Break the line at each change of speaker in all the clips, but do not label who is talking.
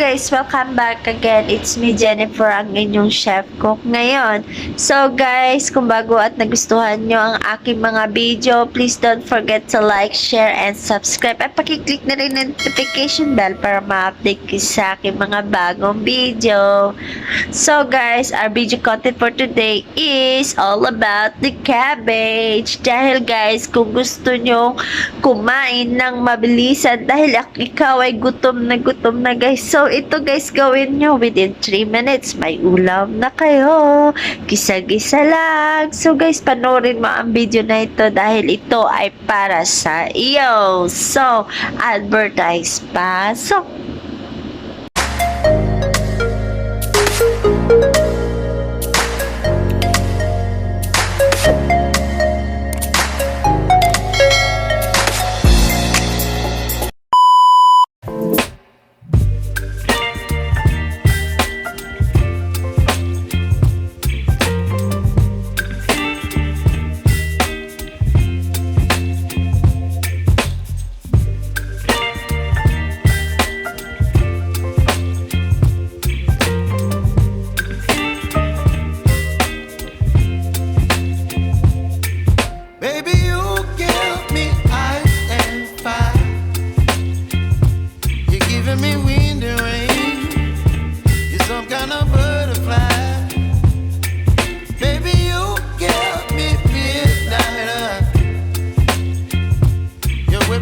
guys, welcome back again. It's me, Jennifer, ang inyong chef cook ngayon. So guys, kung bago at nagustuhan nyo ang aking mga video, please don't forget to like, share, and subscribe. At pakiclick na rin ang notification bell para ma-update kayo sa aking mga bagong video. So guys, our video content for today is all about the cabbage. Dahil guys, kung gusto nyo kumain ng mabilisan dahil ikaw ay gutom na guys. So ito guys, gawin nyo within 3 minutes. May ulam na kayo. Gisa-gisa lang. So guys, panoorin mo ang video na ito dahil ito ay para sa iyo. So, advertise pa. So,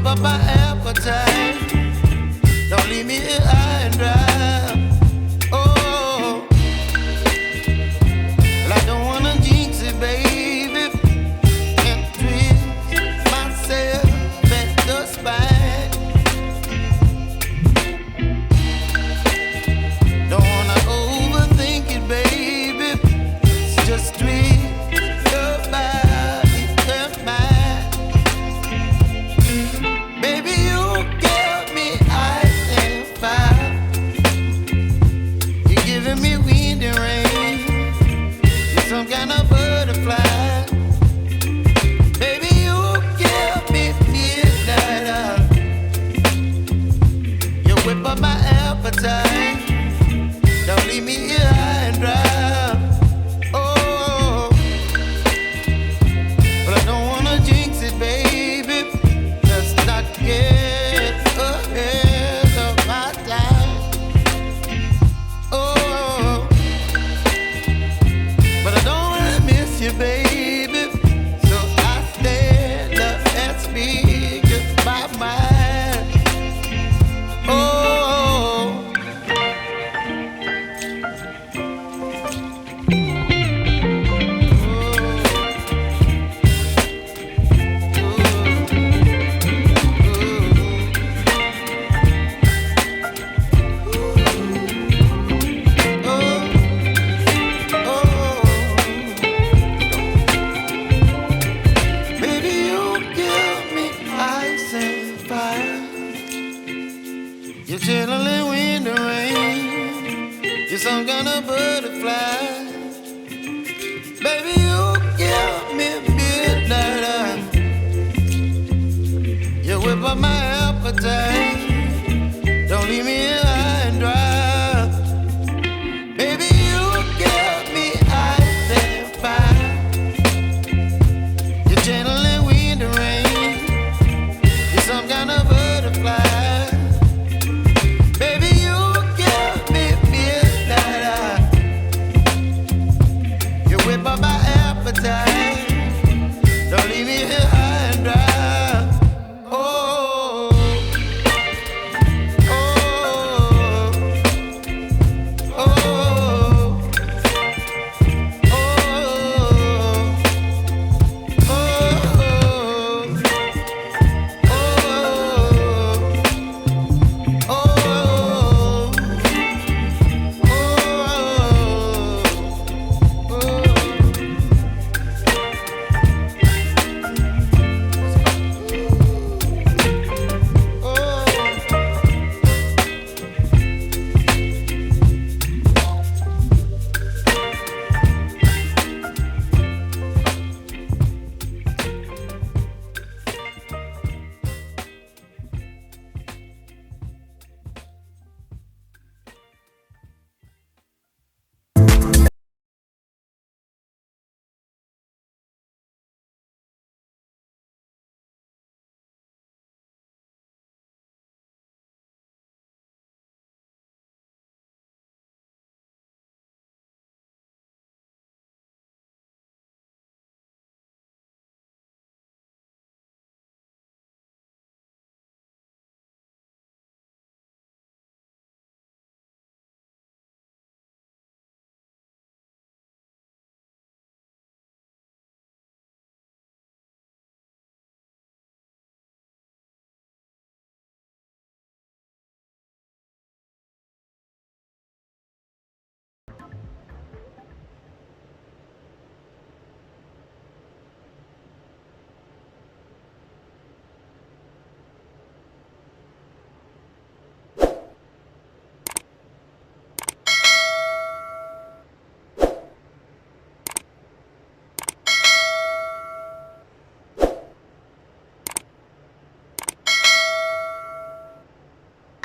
up my appetite. Don't leave me here high and dry. Oh, well, I don't wanna jinx it, baby, and twist myself at the spine. Don't wanna overthink it, baby. It's just twist your body and mine. Baby, you give me ice and fire. You're giving me wind and rain. You're some kind of butterfly. Baby, you give me midnight. You whip up my appetite. Don't leave me here high and dry. Oh, but I don't wanna jinx it, baby. Let's not get ahead of my time. Oh, but I don't wanna miss you, baby. So I stand up and speak just my mind. Oh. Baby, you give me ice and fire. You're chilling wind and rain. You're some kind of butterfly. Baby, you give me midnight. You whip up my appetite. Don't leave me here high and dry. Baby, you give me ice and fire. You're channeling wind and rain. You're some kind of butterfly. Baby, you give me midnight. You whip up my appetite. Don't leave me here high and dry. Oh.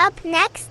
Up next,